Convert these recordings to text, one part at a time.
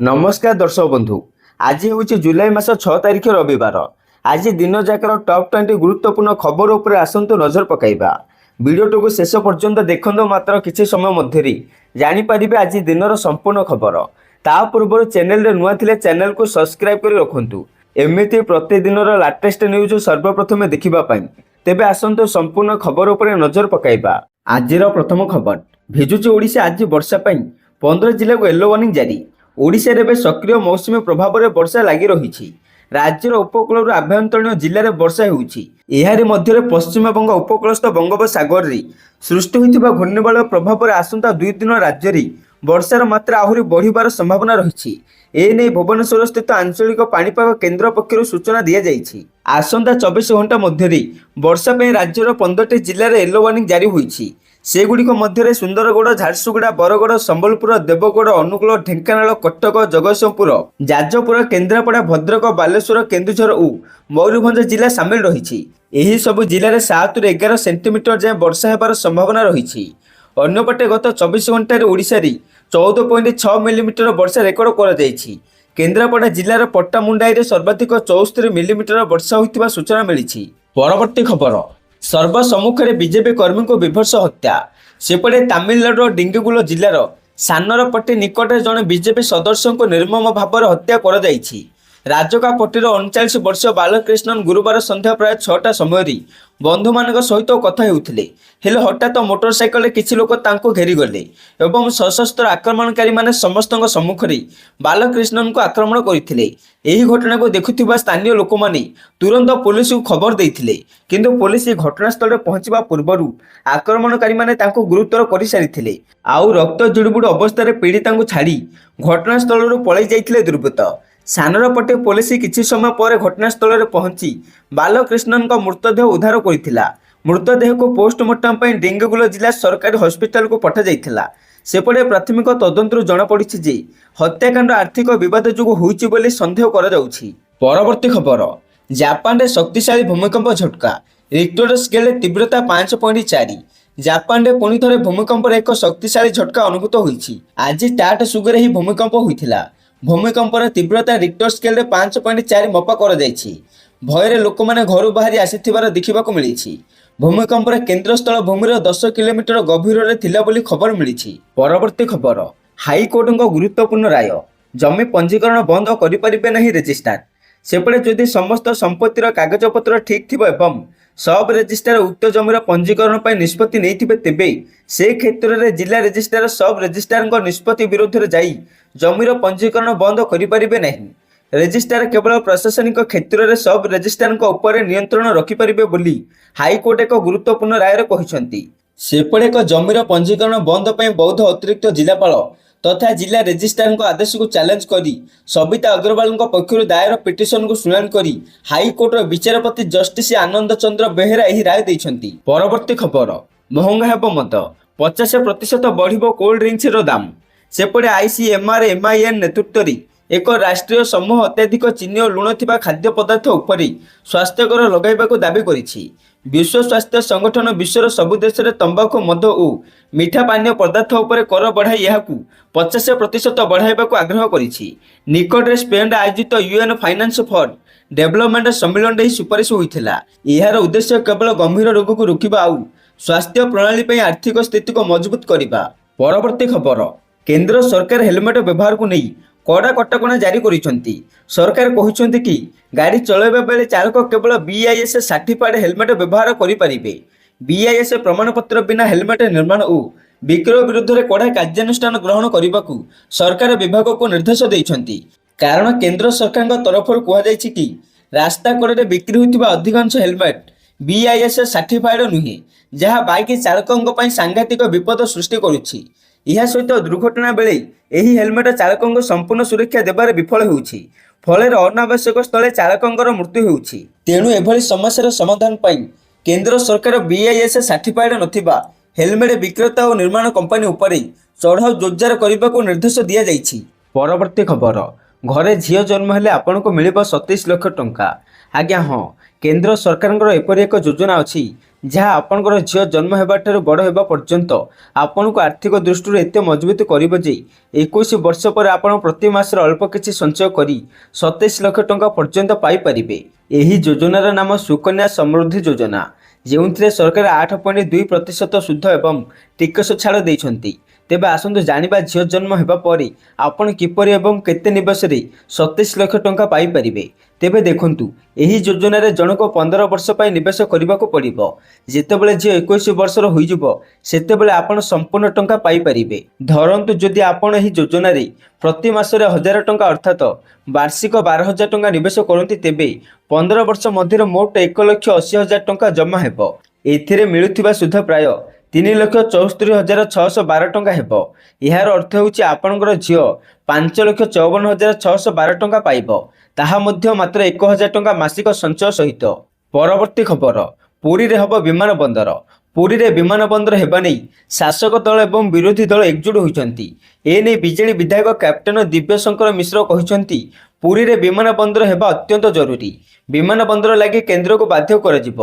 नमस्कार दर्शक बंधु। आज हूँ जुलाई मास 6 तारिख रविवार। आज दिन जाकर टॉप 20 गुरुत्वपूर्ण खबर उपर आसतु नजर पकाइबा। वीडियो को शेष पर्यंत देखते मात्र किसी समय मध्य जानीपर आज दिन संपूर्ण खबर। ता पूर्व चैनल रे नुआ थिले चैनल को सब्सक्राइब कर रखुंतु एमती प्रतिदिन लाटेस्ट न्यूज सर्वप्रथम देखा। तेबे आसतु संपूर्ण खबर उपर नजर पकाइबा। आज प्रथम खबर भिजुची ओडिशा। आज वर्षा 15 जिला को येलो वार्निंग जारी। ओडिशा रे सक्रिय मौसुमी प्रभाव में वर्षा लगी रही। राज्यर उपकूल आभ्यंतरीण जिले में वर्षा होती। पश्चिमबंग उपकूलस्थ बंगोपसागर रे सृष्टि होता घूर्णिबलय प्रभाव में आसंता 2 दिन राज्य में वर्षार मात्रा आहरी बढ़िबार संभावना रही। एने भुवनेश्वर स्थित आंचलिक पाणीपाग केन्द्र पक्षर सूचना दी जाइछि। आसंता 24 घंटा मध्य वर्षा राज्यर 15टी जिले में येलो वार्निंग जारी होइछि। सेगुड़िक मध्य सुंदरगढ़, झारसुगुड़ा, बरगढ़, संबलपुर, देवगढ़, अनुगुल, ढेंकानाल, कटक, जगतसिंहपुर, जाजपुर, केन्द्रापड़ा, भद्रक, बालेश्वर, केन्दुझर और मयूरभंज जिला सामिल रही। एही सबु जिले में 7 ରୁ 11 सेंटीमीटर जाए वर्षा होबार संभावना रही। अन्यपटे गत 24 घंटे ओडिशा रे 14.6 मिलीमीटर वर्षा रेकर्ड करा जायछि। केन्द्रापड़ा जिलार पट्टामुंडाई सर्वाधिक 74 मिलीमीटर वर्षा होइतिबा सूचना मिली। परवर्ती खबर सर्वसम्मुखें बीजेपी कर्मी को विभत्स हत्या। सेपटे तमिलनाडु डिंगीगुल जिलार सानरपट्टी निकट जड़े बीजेपी सदस्य को निर्मम भाव हत्या कर राजकापट्टीर 39 वर्षीय बालकृष्णन गुरुवार संध्या प्राय 6टा समय बंधु मान सहित कथा हेउथिले। हेले हठात मोटरसाइकल किछि लोक तांको घेरी गले एवं सशस्त्र आक्रमणकारी माने समस्त सम्मुखरे बालकृष्णन को आक्रमण करथिले। एही घटना को देखुथिबा स्थानीय लोक माने तुरंत पुलिस को खबर देइथिले, किंतु पुलिस घटनास्थल पहुंचवा पूर्वरु आक्रमणकारी माने तांको गुरुतर करि सारिथिले। आउ रक्त जुड़बुड़ अवस्था पीड़िता को छाड़ी घटनास्थल पलि जाइथिले दुर्बृत्त। सानरपट्टी पुलिस किछि समय पर घटनास्थल में पहुंची बालकृष्णन का मृतदेह उद्धार करथिला। मृतदेह को पोस्टमार्टम पर डिंगीगुल जिला सरकारी हॉस्पिटल को पठा जाइथिला। सेपटे प्राथमिक तदंतर जना पड़ी जे हत्याकांड आर्थिक विवाद जो होइछि बोली संदेह करा जाउछि। परवर्ती खबर जापान रे शक्तिशाली भूमिकंप झटका। रिक्टर स्केल तीव्रता 5.4। जापान रे पुणी थरे भूमिकंपर एक शक्तिशाली झटका अनुभूत होइछि। आज टाट सुगरे ही भूमिकंप होइथिला। भूमिकंपर तीव्रता रिक्टर स्केल 5.4 मपा कर जाइछि। भୟରେ ଲୋକମାନେ ଘରୁ ବାହାରି ଆସିଥିବାର ଦେଖିବାକୁ ମିଳିଛି। ଭୂମିକମ୍ପର କେନ୍ଦ୍ରସ୍ଥଳ ଭୂମିର 10 କିଲୋମିଟର ଗଭୀରରେ ଥିଲା ବୋଲି ଖବର ମିଳିଛି। ପରବର୍ତ୍ତୀ ଖବର ହାଇକୋର୍ଟଙ୍କ ଗୁରୁତ୍ୱପୂର୍ଣ୍ଣ ରାୟ। ଜମି ପଞ୍ଜୀକରଣ ବନ୍ଦ କରିପାରିବେ ନାହିଁ ରେଜିଷ୍ଟ୍ରାର। ସେପଟେ ଯଦି ସମସ୍ତ ସମ୍ପତ୍ତିର କାଗଜପତ୍ର ଠିକ୍ ଥିବ ଏବଂ सब रेजिस्ट्रार उक्त जमीर पंजीकरण पर निष्पत्ति नहीं तेबे से क्षेत्र में जिला रेजिस्ट्रार सब रेजिस्ट्रार निष्पत्ति विरोध में जाई जमीर पंजीकरण बंद करें नहीं। रेजिस्ट्रार केवल प्रशासनिक क्षेत्र में सब रेजिस्ट्रार उपर नियंत्रण रखिपारे बोली हाईकोर्ट एक गुरुत्वपूर्ण राय कहते। सेपटे एक जमीर पंजीकरण बंद पर बौद्ध अतिरिक्त जिलापाल तथा जिला रेजिस्ट्रार आदेश को चैलेंज करी सबिता अग्रवाल पक्षर दायर पिटिशन को शुणाणी करी हाईकोर्ट विचारपति जस्टिस आनंद चंद्र बेहेरा यह राय देइछंती। परवर्ती खबर महंगा हेब मत 50% बढ़िबो कोल्ड ड्रिंक्स दाम। सेपटे आईसीएमआर एमआईएन नेतृत्व में एक राष्ट्रीय समूह अत्याधिक चीनी और लुण थिबा खाद्य पदार्थ उपरि स्वास्थ्यकर लगाइबाकू दाबी करिछि। विश्व स्वास्थ्य संगठन विश्वर सबु देश में तंबाकू मद और मीठा पानीय पदार्थ उपर कर बढ़ाई यहाकू 50% बढ़ाइबाकू आग्रह करिछि। निकट स्पेन आयोजित यूएन फाइनेंस फॉर डेवलपमेंट सम्मेलन ही सुपारिश होइथिला। यार उद्देश्य केवल गंभीर रोग को रोकिबा आउ स्वास्थ्य प्रणाली पर आर्थिक स्थिति को मजबूत करबा। परवर्ती खबर केंद्र सरकार हेलमेट व्यवहार को नहीं कड़ा कटकणा जारी करिसेंती। सरकार कहते कि गाड़ी चलाइबा बेले चालक केवल बीआईएस सर्टिफाइड हेलमेट व्यवहार करें। बीआईएस प्रमाणपत्र बिना हेलमेट निर्माण और विक्रय विरुद्ध में कड़ा कार्यानुष्ठान ग्रहण करने को सरकार विभाग को निर्देश देइछंती। कारण केंद्र सरकार तरफ कहुई कि रास्ता कड़े बिक्री होता अधिकांश हेलमेट बीआईएस सर्टिफाइड नुहे, जहाँ बाइक चालकों सांघातिक विपद सृष्टि करुछि। यह सहित दुर्घटना बेले यही हेलमेट चालकों संपूर्ण सुरक्षा देवार विफल होउछि। फल अनावश्यक स्थले चालकों मृत्यु होउछि। तेणु एभली समस्यार समाधान पाई केंद्र सरकार बीआईएस सर्टिफाइड नथिबा हेलमेट विक्रेता और निर्माण कंपनी उपरे चढ़ाऊ जोरदार करने को निर्देश दिया जाइछि। परवर्ती खबर घरे झील जन्म हेले आपनको मिलिबो 27 लाख टंका। आज्ञा हाँ, केंद्र सरकार एपरी एक योजना अच्छी ଯାହା ଆପଣଙ୍କର ଝିଅ ଜନ୍ମ ହେବାଠାରୁ ବଡ଼ ହେବା ପର୍ଯ୍ୟନ୍ତ ଆପଣଙ୍କୁ ଆର୍ଥିକ ଦୃଷ୍ଟିରୁ ଏତେ ମଜବୁତ କରିବ ଯେ 21 ବର୍ଷ ପରେ ଆପଣ ପ୍ରତି ମାସରେ ଅଳ୍ପ କିଛି ସଞ୍ଚୟ କରି 27 ଲକ୍ଷ ଟଙ୍କା ପର୍ଯ୍ୟନ୍ତ ପାଇପାରିବେ। ଏହି ଯୋଜନାର ନାମ ସୁକନ୍ୟା ସମୃଦ୍ଧି ଯୋଜନା, ଯେଉଁଥିରେ ସରକାର 8.2% ସୁଧ ଏବଂ ଟିକସ ଛାଡ଼ ଦେଇଛନ୍ତି। ତେବେ ଆସନ୍ତୁ ଜାଣିବା ଝିଅ ଜନ୍ମ ହେବା ପରେ ଆପଣ କିପରି ଏବଂ କେତେ ନିବେଶରେ 27 ଲକ୍ଷ ଟଙ୍କା ପାଇପାରିବେ। ତେବେ ଦେଖନ୍ତୁ, ଏହି ଯୋଜନାରେ ଜଣକୁ 15 ବର୍ଷ ପାଇଁ ନିବେଶ କରିବାକୁ ପଡ଼ିବ। ଯେତେବେଳେ ଝିଅ 21 ବର୍ଷର ହୋଇଯିବ ସେତେବେଳେ ଆପଣ ସମ୍ପୂର୍ଣ୍ଣ ଟଙ୍କା ପାଇପାରିବେ। ଧରନ୍ତୁ ଯଦି ଆପଣ ଏହି ଯୋଜନାରେ ପ୍ରତି ମାସରେ 1000 ଟଙ୍କା ଅର୍ଥାତ୍ ବାର୍ଷିକ 12,000 ଟଙ୍କା ନିବେଶ କରନ୍ତି, ତେବେ 15 ବର୍ଷ ମଧ୍ୟରେ ମୋଟ 1,80,000 ଟଙ୍କା ଜମା ହେବ। ଏଥିରେ ମିଳୁଥିବା ସୁଧ ପ୍ରାୟ 3,74,612 ଟଙ୍କା ହେବ। ଏହାର ଅର୍ଥ ହେଉଛି ଆପଣଙ୍କର ଝିଅ 5,54,612 ଟଙ୍କା ପାଇବ, ତାହା ମଧ୍ୟ ମାତ୍ର 1,000 ଟଙ୍କା ମାସିକ ସଞ୍ଚୟ ସହିତ। ପରବର୍ତ୍ତୀ ଖବର, ପୁରୀରେ ହେବ ବିମାନ ବନ୍ଦର। ପୁରୀରେ ବିମାନ ବନ୍ଦର ହେବା ନେଇ ଶାସକ ଦଳ ଏବଂ ବିରୋଧୀ ଦଳ ଏକଜୁଟ ହୋଇଛନ୍ତି। ଏନେଇ ବିଜେଡି ବିଧାୟକ କ୍ୟାପ୍ଟେନ ଦିବ୍ୟଶଙ୍କର ମିଶ୍ର କହିଛନ୍ତି, ପୁରୀରେ ବିମାନ ବନ୍ଦର ହେବା ଅତ୍ୟନ୍ତ ଜରୁରୀ। ବିମାନ ବନ୍ଦର ଲାଗି କେନ୍ଦ୍ରକୁ ବାଧ୍ୟ କରାଯିବ।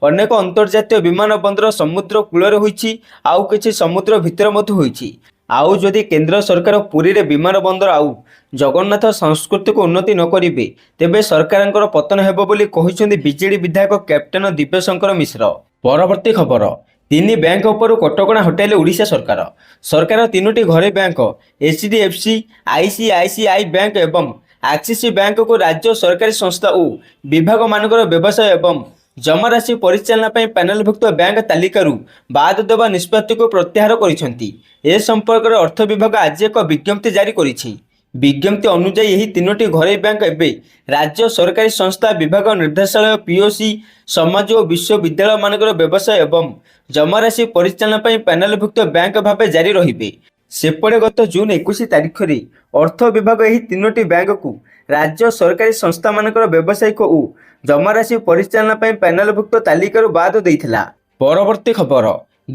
ଅନେକ ଅନ୍ତର୍ଜାତୀୟ ବିମାନ ବନ୍ଦର ସମୁଦ୍ର କୂଳରେ ହୋଇଛି, ଆଉ କିଛି ସମୁଦ୍ର ଭିତରେ ମଧ୍ୟ ହୋଇଛି। ଆଉ ଯଦି କେନ୍ଦ୍ର ସରକାର ପୁରୀରେ ବିମାନ ବନ୍ଦର ଆଉ ଜଗନ୍ନାଥ ସଂସ୍କୃତିକୁ ଉନ୍ନତି ନ କରିବେ, ତେବେ ସରକାରଙ୍କର ପତନ ହେବ ବୋଲି କହିଛନ୍ତି ବିଜେଡି ବିଧାୟକ କ୍ୟାପ୍ଟେନ ଦିବ୍ୟଶଙ୍କର ମିଶ୍ର। ପରବର୍ତ୍ତୀ ଖବର, 3 ବ୍ୟାଙ୍କ ଉପରୁ କଟକଣା ହଟାଇଲେ ଓଡ଼ିଶା ସରକାର। ସରକାର 3ଟି ଘରୋଇ ବ୍ୟାଙ୍କ HDFC, ICICI ବ୍ୟାଙ୍କ ଏବଂ ଆକ୍ସିସ୍ ବ୍ୟାଙ୍କକୁ ରାଜ୍ୟ ସରକାରୀ ସଂସ୍ଥା ଓ ବିଭାଗମାନଙ୍କର ବ୍ୟବସାୟ ଏବଂ ଜମାରାଶି ପରିଚାଳନା ପାଇଁ ପ୍ୟାନେଲଭୁକ୍ତ ବ୍ୟାଙ୍କ ତାଲିକାରୁ ବାଦ ଦେବା ନିଷ୍ପତ୍ତିକୁ ପ୍ରତ୍ୟାହାର କରିଛନ୍ତି। ଏ ସମ୍ପର୍କରେ ଅର୍ଥ ବିଭାଗ ଆଜି ଏକ ବିଜ୍ଞପ୍ତି ଜାରି କରିଛି। ବିଜ୍ଞପ୍ତି ଅନୁଯାୟୀ ଏହି 3ଟି ଘରୋଇ ବ୍ୟାଙ୍କ ଏବେ ରାଜ୍ୟ ସରକାରୀ ସଂସ୍ଥା, ବିଭାଗ, ନିର୍ଦ୍ଦେଶାଳୟ, POC, ସମାଜ ଓ ବିଶ୍ୱବିଦ୍ୟାଳୟମାନଙ୍କର ବ୍ୟବସାୟ ଏବଂ ଜମାରାଶି ପରିଚାଳନା ପାଇଁ ପ୍ୟାନେଲଭୁକ୍ତ ବ୍ୟାଙ୍କ ଭାବେ ଜାରି ରହିବେ। ସେପଟେ ଗତ ଜୁନ 21 ତାରିଖରେ ଅର୍ଥ ବିଭାଗ ଏହି 3ଟି ବ୍ୟାଙ୍କକୁ ରାଜ୍ୟ ସରକାରୀ ସଂସ୍ଥାମାନଙ୍କର ବ୍ୟବସାୟିକ ଓ ଜମାରାଶି ପରିଚାଳନା ପାଇଁ ପ୍ୟାନେଲଭୁକ୍ତ ତାଲିକାରୁ ବାଦ ଦେଇଥିଲା। ପରବର୍ତ୍ତୀ ଖବର,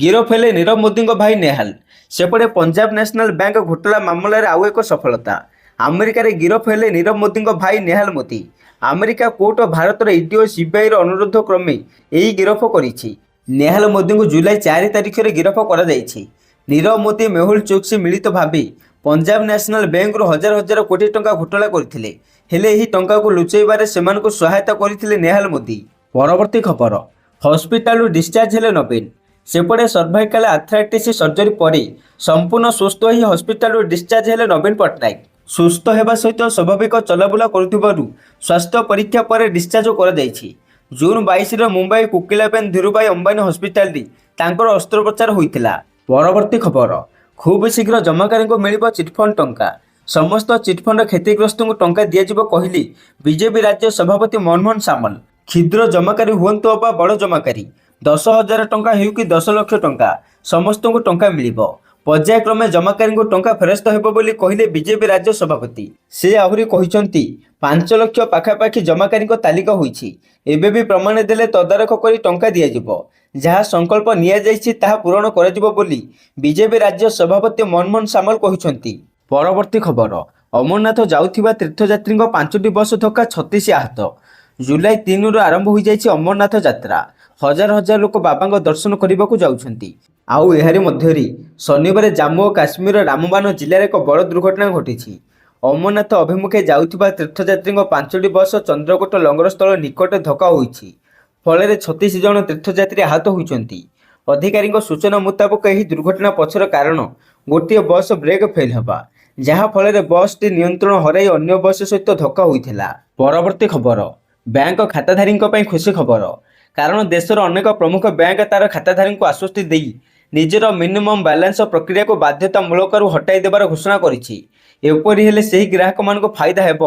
ଗିରଫ ହେଲେ ନୀରବ ମୋଦିଙ୍କ ଭାଇ ନେହାଲ। ସେପଟେ ପଞ୍ଜାବ ନ୍ୟାସନାଲ ବ୍ୟାଙ୍କ ଘୋଟାଲା ମାମଲାରେ ଆଉ ଏକ ସଫଳତା। ଆମେରିକାରେ ଗିରଫ ହେଲେ ନୀରବ ମୋଦିଙ୍କ ଭାଇ ନେହାଲ ମୋଦି। ଆମେରିକା କୋର୍ଟ ଭାରତର ED ଓ CBIର ଅନୁରୋଧ କ୍ରମେ ଏହି ଗିରଫ କରିଛି। ନେହାଲ ମୋଦିଙ୍କୁ ଜୁଲାଇ 4 ତାରିଖରେ ଗିରଫ କରାଯାଇଛି। ନୀରବ ମୋଦି, ମେହୁଲ ଚୋକ୍ସି ମିଳିତ ଭାବେ ପଞ୍ଜାବ ନ୍ୟାସନାଲ ବ୍ୟାଙ୍କରୁ ହଜାର ହଜାର କୋଟି ଟଙ୍କା ଘୋଟାଲା କରିଥିଲେ। ହେଲେ ଏହି ଟଙ୍କାକୁ ଲୁଚାଇବାରେ ସେମାନଙ୍କୁ ସହାୟତା କରିଥିଲେ ନେହାଲ ମୋଦି। ପରବର୍ତ୍ତୀ ଖବର, ହସ୍ପିଟାଲରୁ ଡିସଚାର୍ଜ ହେଲେ ନବୀନ। ସେପଟେ ସର୍ଭାଇକାଲ ଆର୍ଥ୍ରାଇଟିସ୍ ସର୍ଜରୀ ପରେ ସମ୍ପୂର୍ଣ୍ଣ ସୁସ୍ଥ ହୋଇ ହସ୍ପିଟାଲରୁ ଡିସଚାର୍ଜ ହେଲେ ନବୀନ ପଟ୍ଟନାୟକ। ସୁସ୍ଥ ହେବା ସହିତ ସ୍ୱାଭାବିକ ଚଲାବୁଲା କରୁଥିବାରୁ ସ୍ୱାସ୍ଥ୍ୟ ପରୀକ୍ଷା ପରେ ଡିସଚାର୍ଜ କରାଯାଇଛି। ଜୁନ 22ରେ ମୁମ୍ବାଇ କୋକିଲାବେନ ଧୀରୁଭାଇ ଅମ୍ବାନୀ ହସ୍ପିଟାଲରେ ତାଙ୍କର ଅସ୍ତ୍ରୋପଚାର ହୋଇଥିଲା। ପରବର୍ତ୍ତୀ ଖବର, ଖୁବ୍ ଶୀଘ୍ର ଜମାକାରୀଙ୍କୁ ମିଳିବ ଚିଟଫଣ୍ଡ ଟଙ୍କା। ସମସ୍ତ ଚିଟଫଣ୍ଡ କ୍ଷତିଗ୍ରସ୍ତଙ୍କୁ ଟଙ୍କା ଦିଆଯିବ କହିଲେ ବିଜେପି ରାଜ୍ୟ ସଭାପତି ମନମୋହନ ସାମଲ। କ୍ଷୁଦ୍ର ଜମାକାରୀ ହୁଅନ୍ତୁ ଅବା ବଡ଼ ଜମାକାରୀ, 10,000 ଟଙ୍କା ହେଉ କି 10 ଲକ୍ଷ ଟଙ୍କା, ସମସ୍ତଙ୍କୁ ଟଙ୍କା ମିଳିବ। ପର୍ଯ୍ୟାୟକ୍ରମେ ଜମାକାରୀଙ୍କୁ ଟଙ୍କା ଫେରସ୍ତ ହେବ ବୋଲି କହିଲେ ବିଜେପି ରାଜ୍ୟ ସଭାପତି। ସେ ଆହୁରି କହିଛନ୍ତି, 5 ଲକ୍ଷ ପାଖାପାଖି ଜମାକାରୀଙ୍କ ତାଲିକା ହୋଇଛି। ଏବେ ବି ପ୍ରମାଣ ଦେଲେ ତଦାରଖ କରି ଟଙ୍କା ଦିଆଯିବ। ଯାହା ସଂକଳ୍ପ ନିଆଯାଇଛି ତାହା ପୂରଣ କରାଯିବ ବୋଲି ବିଜେପି ରାଜ୍ୟ ସଭାପତି ମନମୋହନ ସାମଲ କହିଛନ୍ତି। ପରବର୍ତ୍ତୀ ଖବର, ଅମରନାଥ ଯାଉଥିବା ତୀର୍ଥଯାତ୍ରୀଙ୍କ 5ଟି ବସ୍ ଧକ୍କା, 36 ଆହତ। ଜୁଲାଇ 3ରୁ ଆରମ୍ଭ ହୋଇଯାଇଛି ଅମରନାଥ ଯାତ୍ରା। ହଜାର ହଜାର ଲୋକ ବାବାଙ୍କ ଦର୍ଶନ କରିବାକୁ ଯାଉଛନ୍ତି। ଆଉ ଏହାରି ମଧ୍ୟରେ ଶନିବାର ଜାମ୍ମୁ ଓ କାଶ୍ମୀରର ରାମବାନ ଜିଲ୍ଲାରେ ଏକ ବଡ଼ ଦୁର୍ଘଟଣା ଘଟିଛି। ଅମରନାଥ ଅଭିମୁଖେ ଯାଉଥିବା ତୀର୍ଥଯାତ୍ରୀଙ୍କ 5ଟି ବସ୍ ଚନ୍ଦ୍ରକୋଟ ଲଙ୍ଗରସ୍ଥଳ ନିକଟରେ ଧକ୍କା ହୋଇଛି। ଫଳରେ 36 ଜଣ ତୀର୍ଥଯାତ୍ରୀ ଆହତ ହୋଇଛନ୍ତି। ଅଧିକାରୀଙ୍କ ସୂଚନା ମୁତାବକ ଏହି ଦୁର୍ଘଟଣା ପଛର କାରଣ ଗୋଟିଏ ବସ୍ ବ୍ରେକ୍ ଫେଲ୍ ହେବା, ଯାହା ଫଳରେ ବସ୍ଟି ନିୟନ୍ତ୍ରଣ ହରାଇ ଅନ୍ୟ ବସ୍ ସହିତ ଧକ୍କା ହୋଇଥିଲା। ପରବର୍ତ୍ତୀ ଖବର, ବ୍ୟାଙ୍କ ଖାତାଧାରୀଙ୍କ ପାଇଁ ଖୁସି ଖବର। କାରଣ ଦେଶର ଅନେକ ପ୍ରମୁଖ ବ୍ୟାଙ୍କ ତାର ଖାତାଧାରୀଙ୍କୁ ଆଶ୍ୱସ୍ତି ଦେଇ ନିଜର ମିନିମମ୍ ବାଲାନ୍ସ ପ୍ରକ୍ରିୟାକୁ ବାଧ୍ୟତାମୂଳକରୁ ହଟାଇ ଦେବାର ଘୋଷଣା କରିଛି। ଏପରି ହେଲେ ସେହି ଗ୍ରାହକମାନଙ୍କୁ ଫାଇଦା ହେବ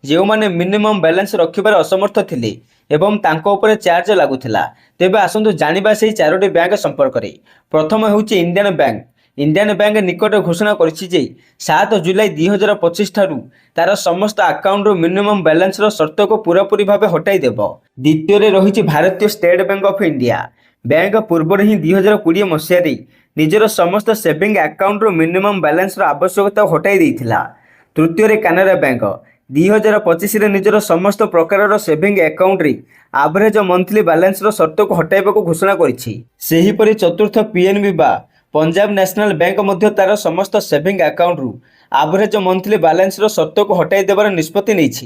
ଯେଉଁମାନେ ମିନିମମ୍ ବାଲାନ୍ସ ରଖିବାରେ ଅସମର୍ଥ ଥିଲେ ଏବଂ ତାଙ୍କ ଉପରେ ଚାର୍ଜ ଲାଗୁଥିଲା। ତେବେ ଆସନ୍ତୁ ଜାଣିବା ସେହି 4ଟି ବ୍ୟାଙ୍କ ସମ୍ପର୍କରେ। ପ୍ରଥମ ହେଉଛି ଇଣ୍ଡିଆନ ବ୍ୟାଙ୍କ। ଇଣ୍ଡିଆନ ବ୍ୟାଙ୍କ ନିକଟରେ ଘୋଷଣା କରିଛି ଯେ 7 ଜୁଲାଇ 2025 ଠାରୁ ତାର ସମସ୍ତ ଆକାଉଣ୍ଟରୁ ମିନିମମ୍ ବାଲାନ୍ସର ସର୍ତ୍ତକୁ ପୁରାପୁରି ଭାବେ ହଟାଇ ଦେବ। ଦ୍ୱିତୀୟରେ ରହିଛି ଭାରତୀୟ state bank of India. Bank ପୂର୍ବରୁ ହିଁ 2020 ମସିହାରେ ନିଜର ସମସ୍ତ ସେଭିଂ ଆକାଉଣ୍ଟରୁ ମିନିମମ୍ ବାଲାନ୍ସର ଆବଶ୍ୟକତା ହଟାଇ ଦେଇଥିଲା। ତୃତୀୟରେ କାନାରା ବ୍ୟାଙ୍କ। 2025 ନିଜର ସମସ୍ତ ପ୍ରକାରର ସେଭିଂ ଆକାଉଣ୍ଟରେ ଆଭରେଜ ମନ୍ଥଲି ବାଲାନ୍ସର ସର୍ତ୍ତକୁ ହଟାଇବାକୁ ଘୋଷଣା କରିଛି। ସେହିପରି ଚତୁର୍ଥ ପିଏନବି ବା ପଞ୍ଜାବ ନ୍ୟାସନାଲ ବ୍ୟାଙ୍କ ମଧ୍ୟ ତାର ସମସ୍ତ ସେଭିଂ ଆକାଉଣ୍ଟରୁ ଆଭରେଜ ମନ୍ଥଲି ବାଲାନ୍ସର ସର୍ତ୍ତକୁ ହଟାଇ ଦେବାର ନିଷ୍ପତ୍ତି ନେଇଛି।